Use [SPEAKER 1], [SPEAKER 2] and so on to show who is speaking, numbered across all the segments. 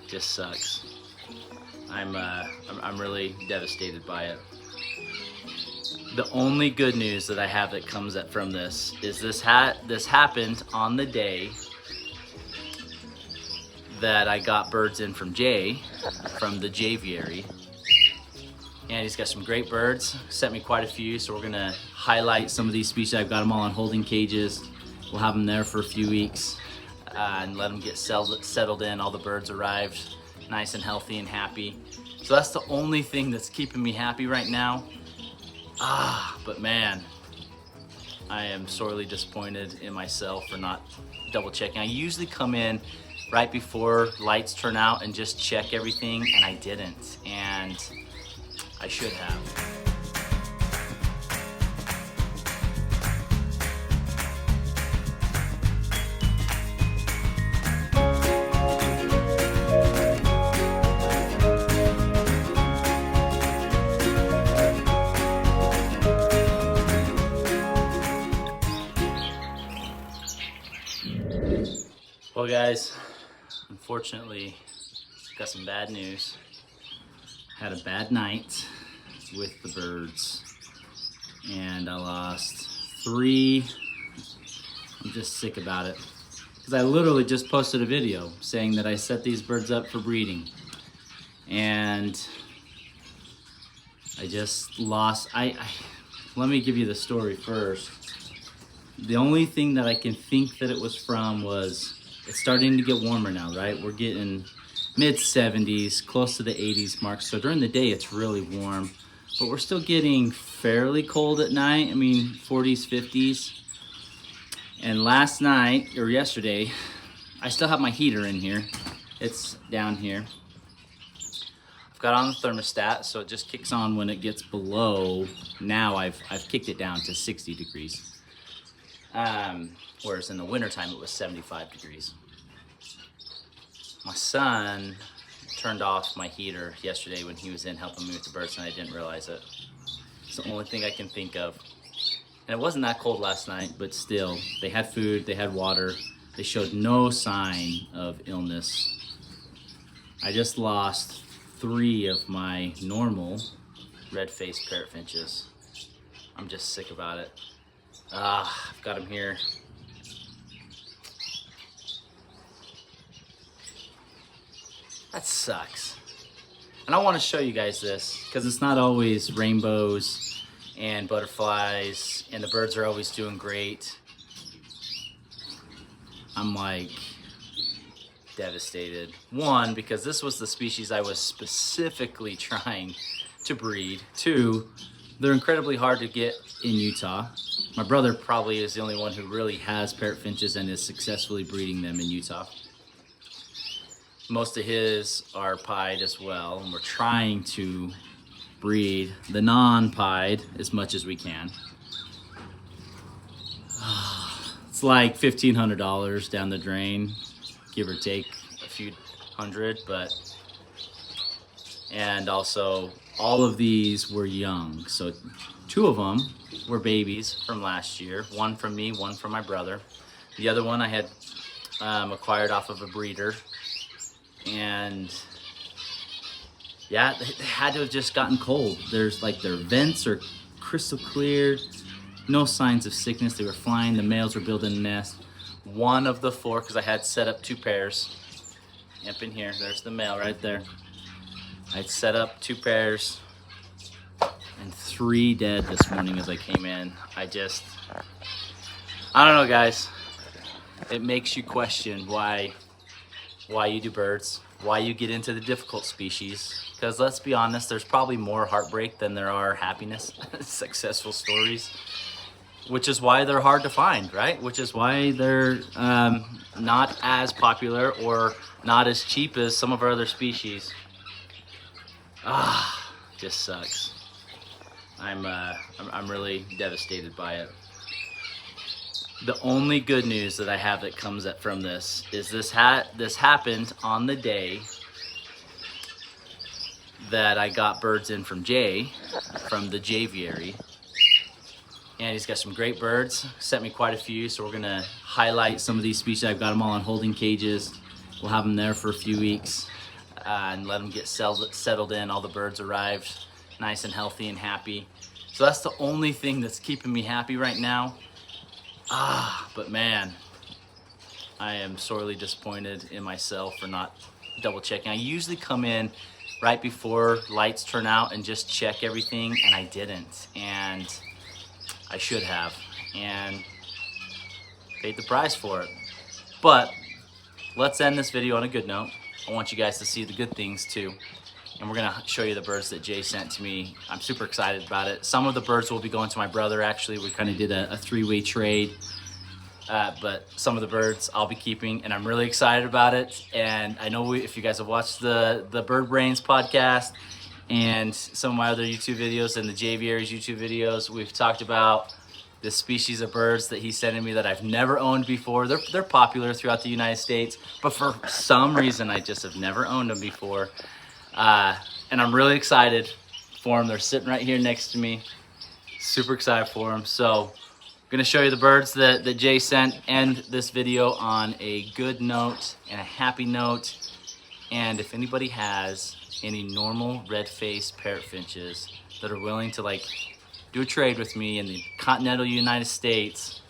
[SPEAKER 1] Just sucks. I'm really devastated by it. The only good news that I have that comes from this is this happened on the day that I got birds in from Jay, from the Javiary. And he's got some great birds, sent me quite a few, so we're gonna highlight some of these species. I've got them all in holding cages. We'll have them there for a few weeks and let them get settled in. All the birds arrived nice and healthy and happy. So that's the only thing that's keeping me happy right now. But man, I am sorely disappointed in myself for not double checking. I usually come in right before lights turn out and just check everything, and I didn't, and I should have. Well guys, unfortunately, got some bad news. Had a bad night with the birds and I lost 3. I'm just sick about it because I literally just posted a video saying that I set these birds up for breeding and I just lost. Let me give you the story first. The only thing that I can think that it was from was, it's starting to get warmer now, right? We're getting mid 70s, close to the 80s mark. So during the day, it's really warm, but we're still getting fairly cold at night. I mean, 40s, 50s. And last night, or yesterday, I still have my heater in here. It's down here. I've got on the thermostat, so it just kicks on when it gets below. Now I've kicked it down to 60 degrees. Whereas in the wintertime it was 75 degrees. My son turned off my heater yesterday when he was in helping me with the birds and I didn't realize it. It's the only thing I can think of. And it wasn't that cold last night, but still, they had food, they had water, they showed no sign of illness. I just lost 3 of my normal red-faced parrot finches. I'm just sick about it. I've got them here. That sucks. And I want to show you guys this because it's not always rainbows and butterflies and the birds are always doing great. I'm like devastated. 1, because this was the species I was specifically trying to breed. 2, they're incredibly hard to get in Utah. My brother probably is the only one who really has parrot finches and is successfully breeding them in Utah. Most of his are pied as well, and we're trying to breed the non-pied as much as we can. It's like $1,500 down the drain, give or take a few hundred, and also all of these were young. So 2 of them were babies from last year, 1 from me, 1 from my brother. The other one I had acquired off of a breeder. And yeah, they had to have just gotten cold. There's like their vents are crystal clear, no signs of sickness. They were flying, the males were building a nest. 1 of the 4, because I had set up 2 pairs. Up in here, there's the male right there. I'd set up 2 pairs and 3 dead this morning as I came in. I don't know guys. It makes you question why you do birds, why you get into the difficult species. Because let's be honest, there's probably more heartbreak than there are happiness, successful stories. Which is why they're hard to find, right? Which is why they're not as popular or not as cheap as some of our other species. Just sucks. I'm really devastated by it. The only good news that I have that comes from this is this happened on the day that I got birds in from Jay, from the Javiary. And he's got some great birds, sent me quite a few, so we're gonna highlight some of these species. I've got them all in holding cages. We'll have them there for a few weeks and let them get settled in. All the birds arrived nice and healthy and happy. So that's the only thing that's keeping me happy right now. But man, I am sorely disappointed in myself for not double checking. I usually come in right before lights turn out and just check everything, and I didn't, and I should have, and paid the price for it. But let's end this video on a good note. I want you guys to see the good things too. And we're gonna show you the birds that Jay sent to me. I'm super excited about it. Some of the birds will be going to my brother, actually. We kind of did a three-way trade. But some of the birds I'll be keeping, and I'm really excited about it. And I know if you guys have watched the Bird Brains podcast and some of my other YouTube videos and the Javiary's YouTube videos, we've talked about the species of birds that he's sending me that I've never owned before. They're popular throughout the United States, but for some reason I just have never owned them before. And I'm really excited for them. They're sitting right here next to me. Super excited for them. So I'm gonna show you the birds that Jay sent, end this video on a good note and a happy note. And if anybody has any normal red-faced parrot finches that are willing to like do a trade with me in the continental United States,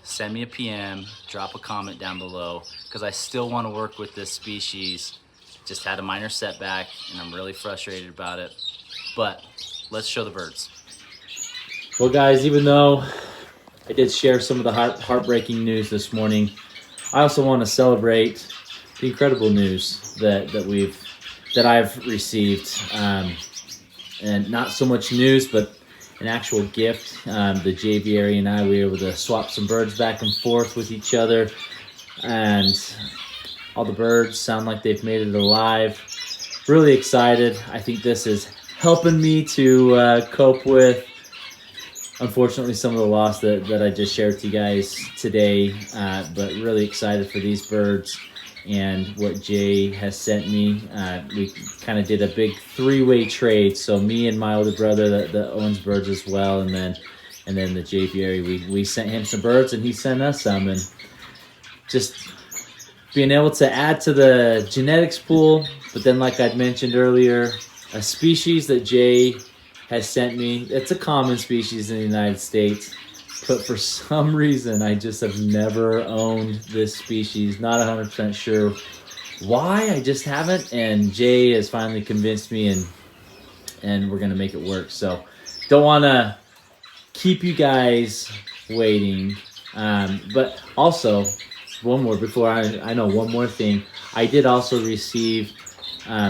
[SPEAKER 1] send me a PM, drop a comment down below, because I still want to work with this species. Just had a minor setback and I'm really frustrated about it. But let's show the birds. Well guys, even though I did share some of the heartbreaking news this morning, I also want to celebrate the incredible news that I've received. And not so much news, but an actual gift. The Javiary and I, we were able to swap some birds back and forth with each other, and all the birds sound like they've made it alive. Really excited. I think this is helping me to cope with, unfortunately, some of the loss that I just shared with you guys today, but really excited for these birds and what Jay has sent me. We kind of did a big three-way trade. So me and my older brother that owns birds as well, and then the Javiary, we sent him some birds and he sent us some, and just being able to add to the genetics pool. But then, like I'd mentioned earlier, a species that Jay has sent me, it's a common species in the United States, but for some reason I just have never owned this species. Not 100% sure why, I just haven't, and Jay has finally convinced me, and we're gonna make it work. So don't want to keep you guys waiting, but also one more before I know one more thing. I did also receive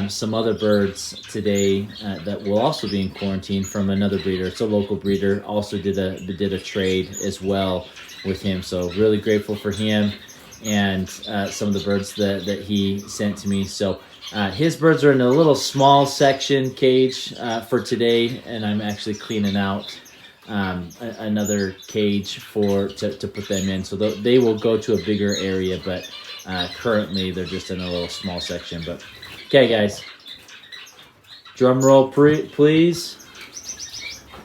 [SPEAKER 1] some other birds today that will also be in quarantine from another breeder. It's a local breeder. Also did a trade as well with him. So really grateful for him and some of the birds that he sent to me. So his birds are in a little small section cage for today, and I'm actually cleaning out another cage to put them in. So they will go to a bigger area, but currently they're just in a little small section. But okay, guys, drum roll, please.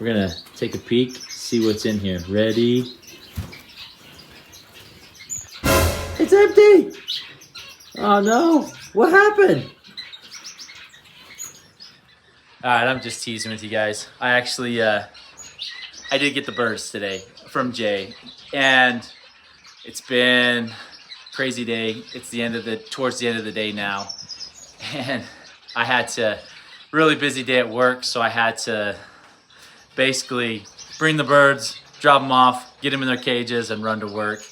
[SPEAKER 1] We're gonna take a peek, see what's in here. Ready? It's empty. Oh no, what happened? All right, I'm just teasing with you guys. I actually I did get the birds today from Jay, and it's been a crazy day. It's towards the end of the day now, and I had to, really busy day at work, so I had to basically bring the birds, drop them off, get them in their cages, and run to work.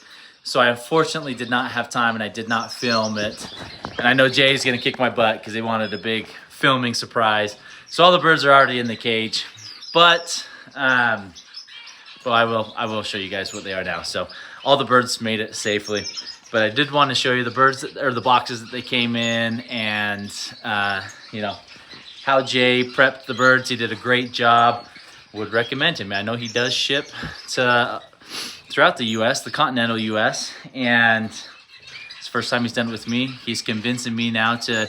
[SPEAKER 1] So I unfortunately did not have time, and I did not film it. And I know Jay's gonna kick my butt because he wanted a big filming surprise. So all the birds are already in the cage, but well, I will show you guys what they are now. So all the birds made it safely, but I did want to show you the birds or the boxes that they came in, and you know, how Jay prepped the birds. He did a great job. Would recommend him. I know he does ship to throughout the U.S., the continental U.S., and it's the first time he's done it with me. He's convincing me now to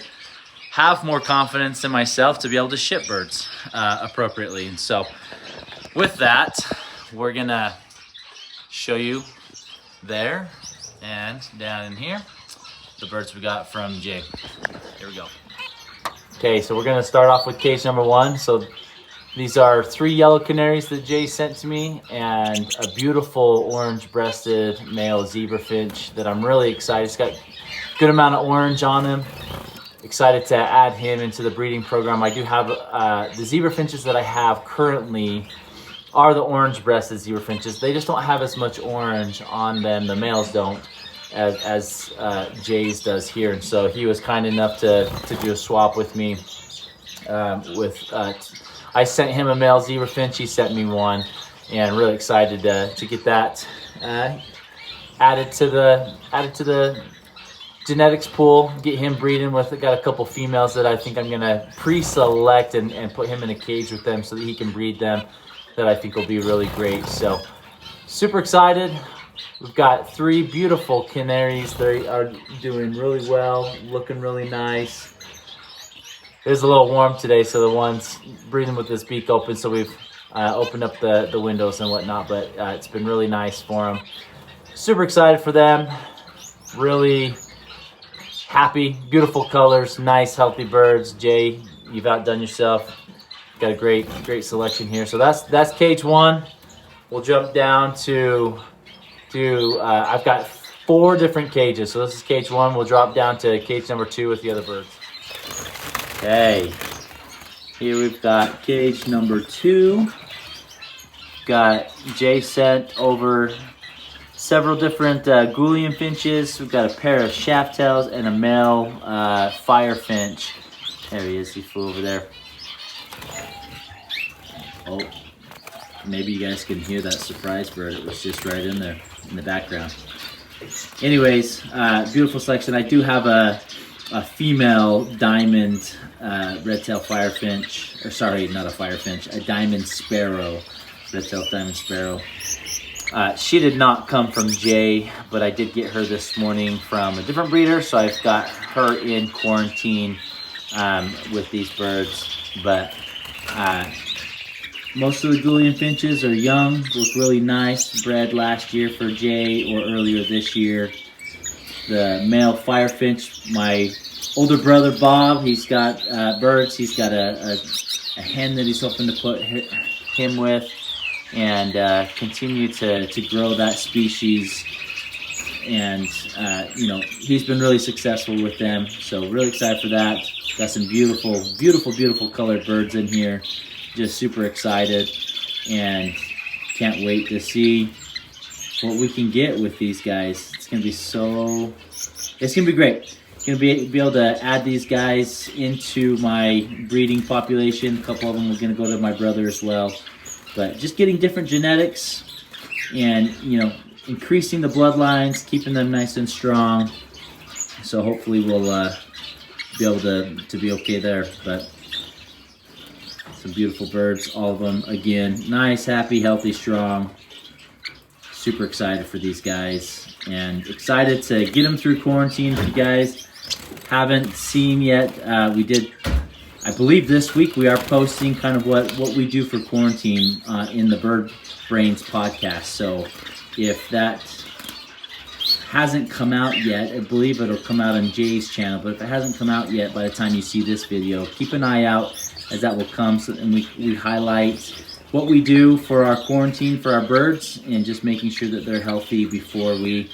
[SPEAKER 1] have more confidence in myself to be able to ship birds appropriately. And so with that, we're gonna show you there and down in here. the birds we got from Jay. Here we go. Okay, so we're gonna start off with cage number 1. So these are 3 yellow canaries that Jay sent to me and a beautiful orange-breasted male zebra finch that I'm really excited. He's got a good amount of orange on him. Excited to add him into the breeding program. I do have the zebra finches that I have currently are the orange-breasted zebra finches. They just don't have as much orange on them, the males don't, as Jay's does here. And so he was kind enough to do a swap with me. I sent him a male zebra finch, he sent me one, and really excited to get that added to the genetics pool, get him breeding with. I got a couple females that I think I'm gonna pre-select and put him in a cage with them so that he can breed them, that I think will be really great. So super excited. We've got 3 beautiful canaries. They are doing really well, looking really nice. It is a little warm today, so the one's breathing with this beak open, so we've opened up the windows and whatnot, but it's been really nice for them. Super excited for them. Really happy, beautiful colors, nice, healthy birds. Jay, you've outdone yourself. Got a great selection here. So that's cage 1. We'll jump down to I've got 4 different cages. So this is cage 1. We'll drop down to cage number 2 with the other birds. Okay, here we've got cage number 2. Got Jay sent over several different Gouldian finches. We've got a pair of shaft tails and a male fire finch. There he is, he flew over there. Oh, maybe you guys can hear that surprise bird. It was just right in there in the background. Anyways, beautiful selection. I do have a female diamond red-tailed fire finch, or sorry, not a fire finch, a diamond sparrow, red-tailed diamond sparrow. She did not come from Jay, but I did get her this morning from a different breeder, so I've got her in quarantine with these birds. But most of the Gouldian finches are young, look really nice, bred last year for Jay or earlier this year. The male fire finch, my older brother Bob, he's got birds. He's got a hen that he's hoping to put him with and continue to grow that species. And you know, he's been really successful with them, so really excited for that. Got some beautiful colored birds in here. Just super excited and can't wait to see what we can get with these guys. It's gonna be great. Gonna be able to add these guys into my breeding population. A couple of them are gonna go to my brother as well. But just getting different genetics and, you know, increasing the bloodlines, keeping them nice and strong. So hopefully we'll be able to be okay there. But some beautiful birds, all of them. Again, nice, happy, healthy, strong. Super excited for these guys and excited to get them through quarantine. If you guys haven't seen yet, we did, I believe this week we are posting kind of what we do for quarantine in the Bird Brains podcast. So if that hasn't come out yet, I believe it'll come out on Jay's channel, but if it hasn't come out yet by the time you see this video, keep an eye out as that will come. So, and we highlight what we do for our quarantine for our birds and just making sure that they're healthy before we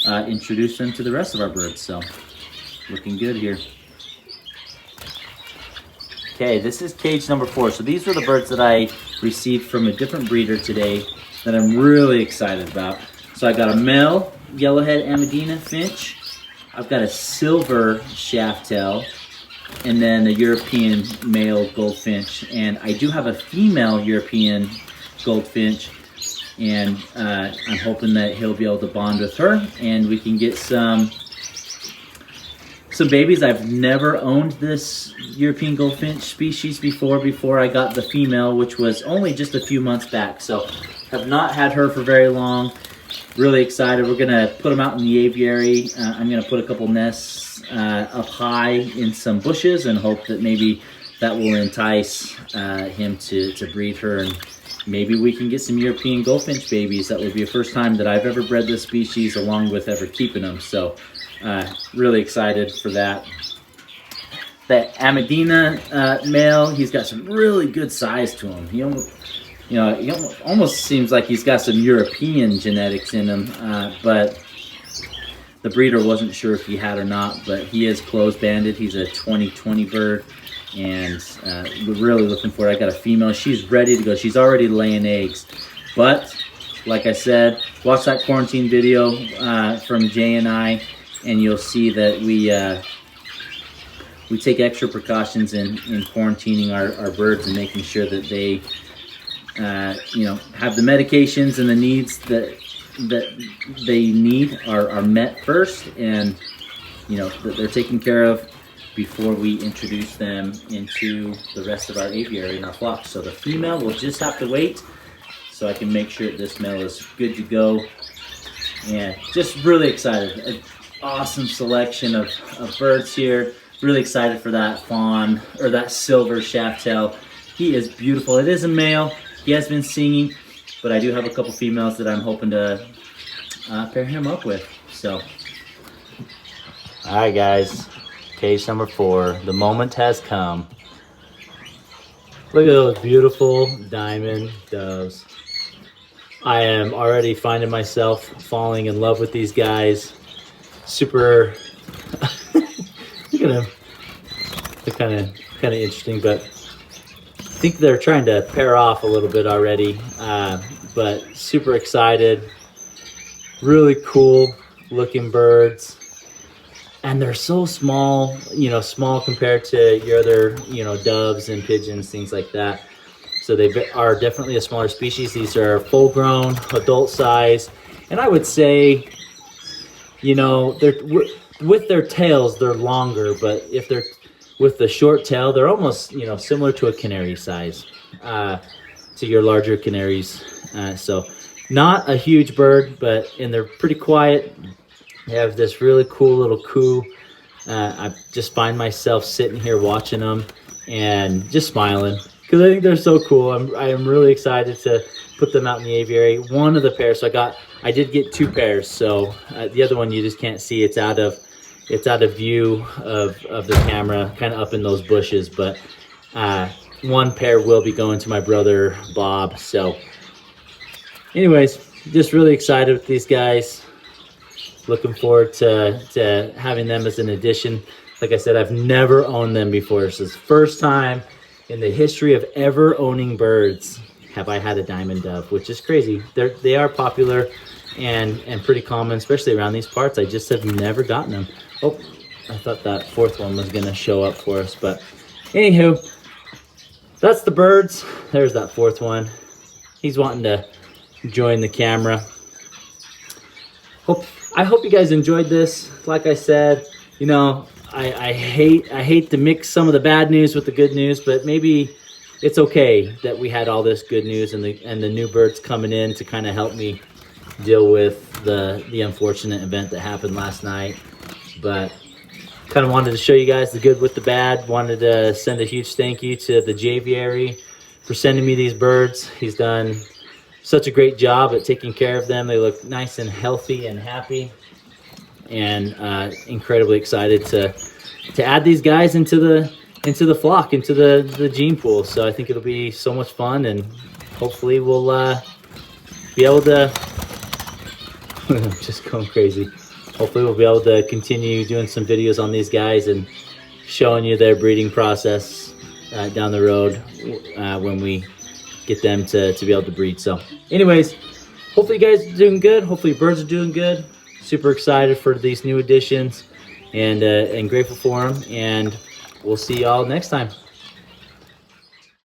[SPEAKER 1] introduce them to the rest of our birds. So looking good here. Okay, this is cage number 4. So these were the birds that I received from a different breeder today that I'm really excited about. So I got a male yellowhead Amadina finch. I've got a silver shaft tail, and then a European male goldfinch. And I do have a female European goldfinch, and I'm hoping that he'll be able to bond with her and we can get some babies. I've never owned this European goldfinch species before I got the female, which was only just a few months back. So have not had her for very long. Really excited. We're gonna put them out in the aviary. I'm gonna put a couple nests up high in some bushes and hope that maybe that will entice him to breed her, and maybe we can get some European goldfinch babies. That would be the first time that I've ever bred this species along with ever keeping them. So really excited for that. The Amadina male, he's got some really good size to him. He almost seems like he's got some European genetics in him, but the breeder wasn't sure if he had or not, but he is closed-banded. He's a 2020 bird, and we're really looking for it. I got a female. She's ready to go. She's already laying eggs, but like I said, watch that quarantine video from Jay and I, and you'll see that we take extra precautions in quarantining our birds and making sure that they have the medications and the needs that they need are met first, and that they're taken care of before we introduce them into the rest of our aviary and our flock. So the female will just have to wait so I can make sure that this male is good to go. And just really excited. An awesome selection of birds here. Really excited for that fawn, or that silver shaft-tail. He is beautiful. It is a male. He has been singing, but I do have a couple females that I'm hoping to pair him up with. So, all right, guys. Cage number 4. The moment has come. Look at those beautiful diamond doves. I am already finding myself falling in love with these guys. Super. Look at them. They're kind of interesting, but I think they're trying to pair off a little bit already. But super excited. Really cool looking birds. And they're so small, small compared to your other, doves and pigeons, things like that. So they are definitely a smaller species. These are full-grown, adult size. And I would say, they're with their tails, they're longer, but if they're with the short tail, they're almost, similar to a canary size, to your larger canaries. So not a huge bird, and they're pretty quiet. They have this really cool little coo. I just find myself sitting here watching them and just smiling because I think they're so cool. I am really excited to put them out in the aviary. One of the pairs, so I did get 2 pairs. So the other one you just can't see. It's out of view of the camera, kind of up in those bushes. But one pair will be going to my brother Bob. So, anyways, just really excited with these guys. Looking forward to having them as an addition. Like I said, I've never owned them before. This is the first time in the history of ever owning birds have I had a diamond dove, which is crazy. They are popular and pretty common, especially around these parts. I just have never gotten them. Oh, I thought that 4th one was gonna show up for us, but anywho, that's the birds. There's that 4th one. He's wanting to join the camera. I hope you guys enjoyed this. Like I said, I hate to mix some of the bad news with the good news, but maybe it's okay that we had all this good news and the new birds coming in to kind of help me deal with the unfortunate event that happened last night. But kind of wanted to show you guys the good with the bad. Wanted to send a huge thank you to the Javiary for sending me these birds. He's done such a great job at taking care of them. They look nice and healthy and happy, and incredibly excited to add these guys into the flock, into the gene pool. So I think it'll be so much fun, and hopefully we'll be able to I'm just going crazy. Hopefully we'll be able to continue doing some videos on these guys and showing you their breeding process down the road when we get them to be able to breed. So anyways, hopefully you guys are doing good. Hopefully birds are doing good. Super excited for these new additions, and grateful for them. And we'll see y'all next time.